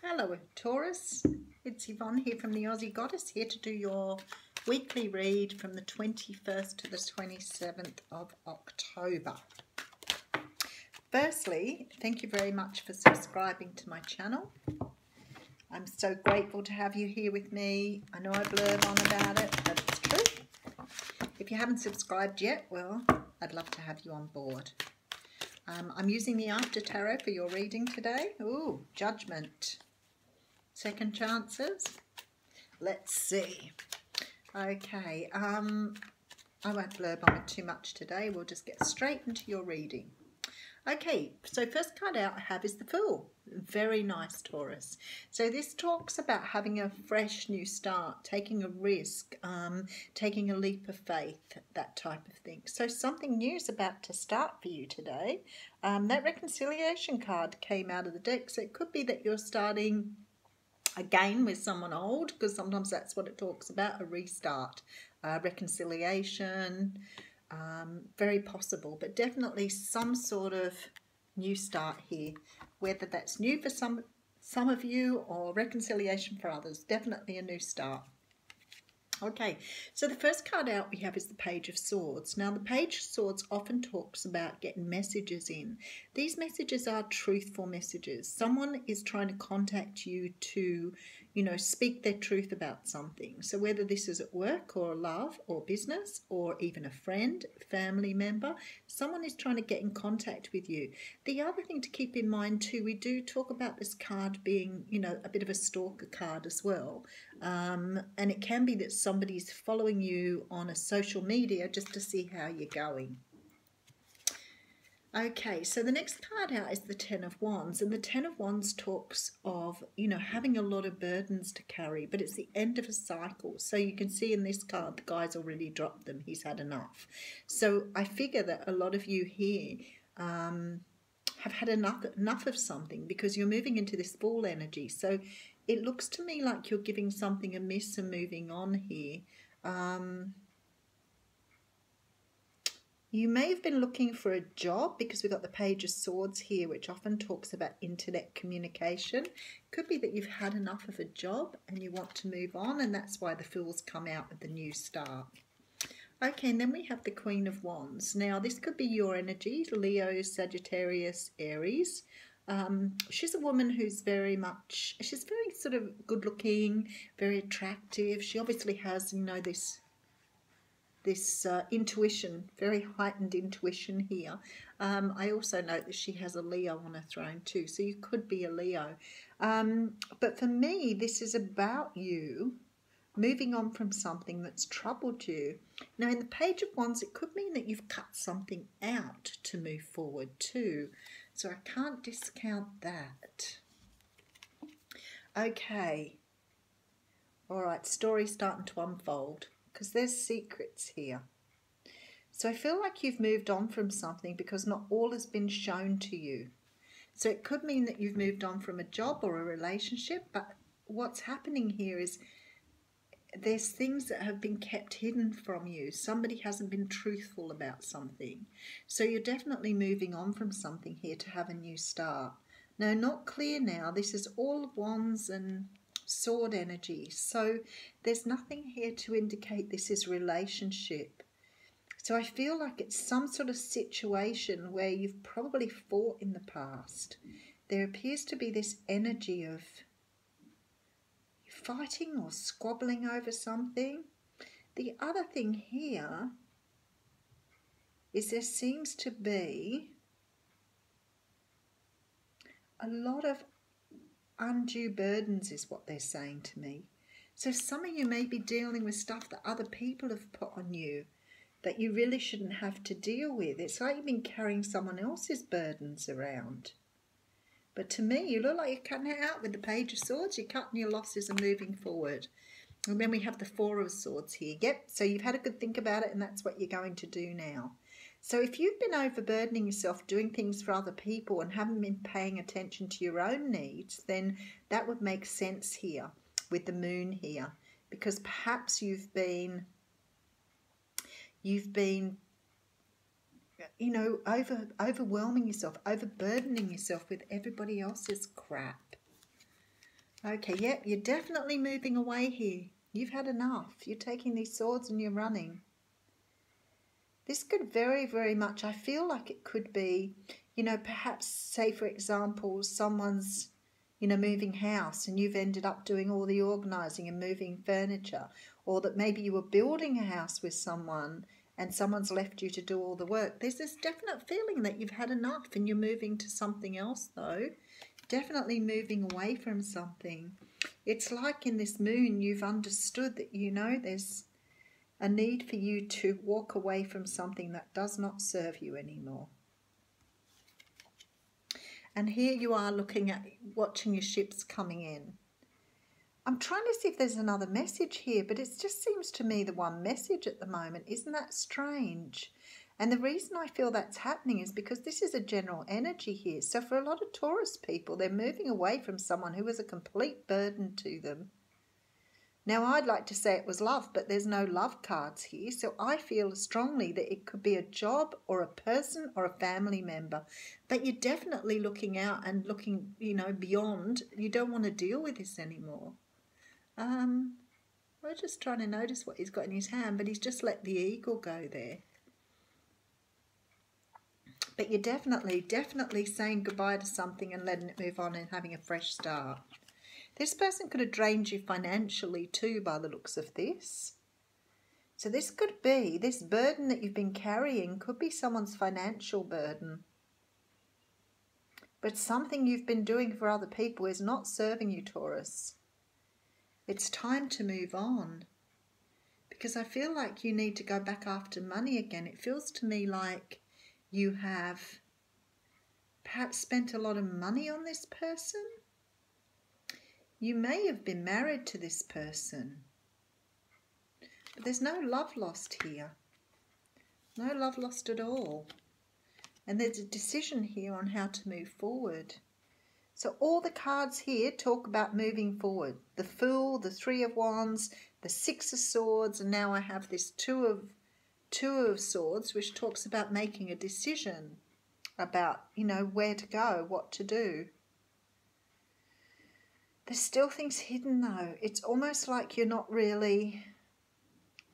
Hello Taurus, it's Yvonne here from the Aussie Goddess, here to do your weekly read from the 21st to the 27th of October. Firstly, thank you very much for subscribing to my channel. I'm so grateful to have you here with me. I know I blurb on about it, but it's true. If you haven't subscribed yet, well, I'd love to have you on board. I'm using the After Tarot for your reading today. Ooh, Judgment. Second chances. Let's see. Okay, I won't blurb on it too much today. We'll just get straight into your reading. Okay, so first card out I have is the Fool. Very nice, Taurus. So this talks about having a fresh new start, taking a risk, taking a leap of faith, that type of thing. So something new is about to start for you today. That reconciliation card came out of the deck, so it could be that you're starting again with someone old, because sometimes that's what it talks about, a restart, reconciliation. Very possible, but definitely some sort of new start here, whether that's new for some of you or reconciliation for others. Definitely a new start. Okay, so the first card out we have is the Page of Swords. Now, the Page of Swords often talks about getting messages in. These messages are truthful messages. Someone is trying to contact you to, speak their truth about something. So whether this is at work or love or business or even a friend, family member, someone is trying to get in contact with you. The other thing to keep in mind too, we do talk about this card being, a bit of a stalker card as well. And it can be that somebody's following you on a social media just to see how you're going. Okay, so the next card out is the Ten of Wands, and the Ten of Wands talks of, having a lot of burdens to carry, but it's the end of a cycle. So you can see in this card, the guy's already dropped them. He's had enough. So I figure that a lot of you here have had enough of something, because you're moving into this Fool energy. So it looks to me like you're giving something a miss and moving on here. You may have been looking for a job, because we've got the Page of Swords here, which often talks about internet communication. Could be that you've had enough of a job and you want to move on, and that's why the Fool's come out with the new start. Okay, and then we have the Queen of Wands. Now, this could be your energy, Leo, Sagittarius, Aries. She's a woman who's she's very sort of good looking, very attractive. She obviously has, this intuition, very heightened intuition here. I also note that she has a Leo on her throne too, so you could be a Leo. But for me, this is about you moving on from something that's troubled you. Now, in the Page of Wands, it could mean that you've cut something out to move forward too. So I can't discount that. Okay. All right, story starting to unfold, because there's secrets here. So I feel like you've moved on from something because not all has been shown to you. So it could mean that you've moved on from a job or a relationship, but what's happening here is there's things that have been kept hidden from you. Somebody hasn't been truthful about something. So you're definitely moving on from something here to have a new start. Now, not clear now. This is all wands and sword energy. So there's nothing here to indicate this is relationship. So I feel like it's some sort of situation where you've probably fought in the past. There appears to be this energy of fighting or squabbling over something. The other thing here is there seems to be a lot of undue burdens is what they're saying to me. So some of you may be dealing with stuff that other people have put on you that you really shouldn't have to deal with. It's like you've been carrying someone else's burdens around. But to me, you look like you're cutting it out with the Page of Swords. You're cutting your losses and moving forward. And then we have the Four of Swords here. Yep, so you've had a good think about it, and that's what you're going to do now. So if you've been overburdening yourself doing things for other people and haven't been paying attention to your own needs, then that would make sense here with the Moon here. Because perhaps you've been overwhelming yourself, overburdening yourself with everybody else's crap. Okay, yep, you're definitely moving away here. You've had enough. You're taking these swords and you're running. This could very, very much, I feel like it could be, you know, perhaps, say, for example, someone's, you know, moving house and you've ended up doing all the organising and moving furniture, or that maybe you were building a house with someone and someone's left you to do all the work. There's this definite feeling that you've had enough and you're moving to something else, though. Definitely moving away from something. It's like in this moon you've understood that, you know, there's a need for you to walk away from something that does not serve you anymore. And here you are looking at, watching your ships coming in. I'm trying to see if there's another message here, but it just seems to me the one message at the moment. Isn't that strange? And the reason I feel that's happening is because this is a general energy here. So for a lot of Taurus people, they're moving away from someone who was a complete burden to them. Now, I'd like to say it was love, but there's no love cards here. So I feel strongly that it could be a job or a person or a family member. But you're definitely looking out and looking, you know, beyond. You don't want to deal with this anymore. We're just trying to notice what he's got in his hand, but he's just let the eagle go there. But you're definitely saying goodbye to something and letting it move on and having a fresh start. This person could have drained you financially too by the looks of this. So this could be, this burden that you've been carrying could be someone's financial burden. But something you've been doing for other people is not serving you, Taurus. It's time to move on. Because I feel like you need to go back after money again. It feels to me like you have perhaps spent a lot of money on this person. You may have been married to this person. But there's no love lost here. No love lost at all. And there's a decision here on how to move forward. So all the cards here talk about moving forward. The Fool, the Three of Wands, the Six of Swords, and now I have this Two of Swords, which talks about making a decision about, you know, where to go, what to do. There's still things hidden though. It's almost like you're not really...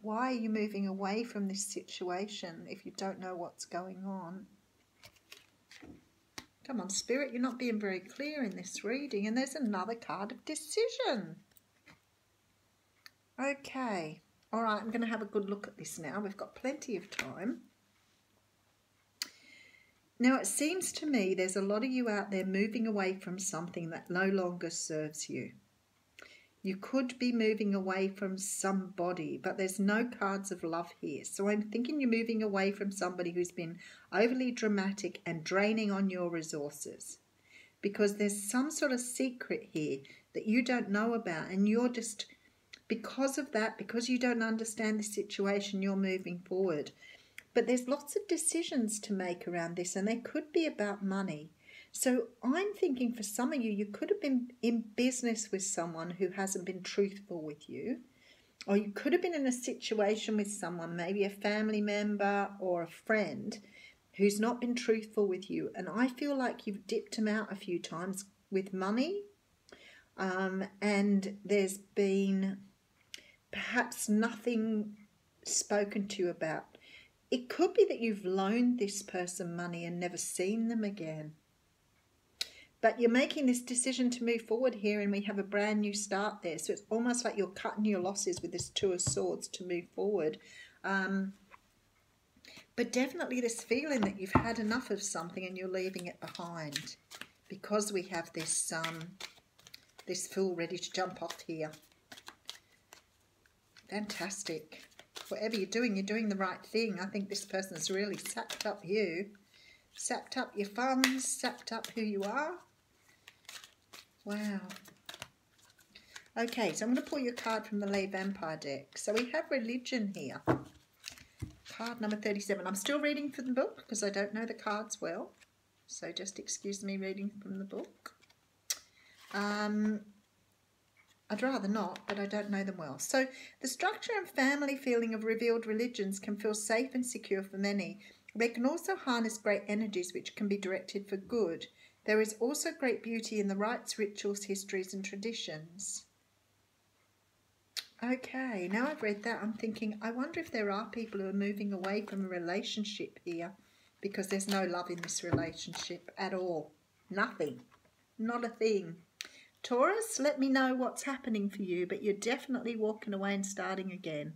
Why are you moving away from this situation if you don't know what's going on? Come on, Spirit, you're not being very clear in this reading. And there's another card of decision. Okay. All right, I'm going to have a good look at this now. We've got plenty of time. Now, it seems to me there's a lot of you out there moving away from something that no longer serves you. You could be moving away from somebody, but there's no cards of love here. So I'm thinking you're moving away from somebody who's been overly dramatic and draining on your resources. Because there's some sort of secret here that you don't know about, and you're just, because of that, because you don't understand the situation, you're moving forward. But there's lots of decisions to make around this, and they could be about money. So I'm thinking for some of you, you could have been in business with someone who hasn't been truthful with you. Or you could have been in a situation with someone, maybe a family member or a friend, who's not been truthful with you. And I feel like you've dipped them out a few times with money. And there's been perhaps nothing spoken to you about. It could be that you've loaned this person money and never seen them again. But you're making this decision to move forward here, and we have a brand new start there. So it's almost like you're cutting your losses with this Two of Swords to move forward. But definitely this feeling that you've had enough of something and you're leaving it behind. Because we have this, this Fool ready to jump off here. Fantastic. Whatever you're doing the right thing. I think this person's really sapped up you. Sapped up your funds, sapped up who you are. Wow. Okay, so I'm going to pull you a card from the Lay Vampire deck. So we have religion here. Card number 37. I'm still reading from the book because I don't know the cards well. So just excuse me reading from the book. I'd rather not, but I don't know them well. So the structure and family feeling of revealed religions can feel safe and secure for many. They can also harness great energies which can be directed for good. There is also great beauty in the rites, rituals, histories and traditions. Okay, now I've read that, I'm thinking, I wonder if there are people who are moving away from a relationship here because there's no love in this relationship at all. Nothing. Not a thing. Taurus, let me know what's happening for you, but you're definitely walking away and starting again.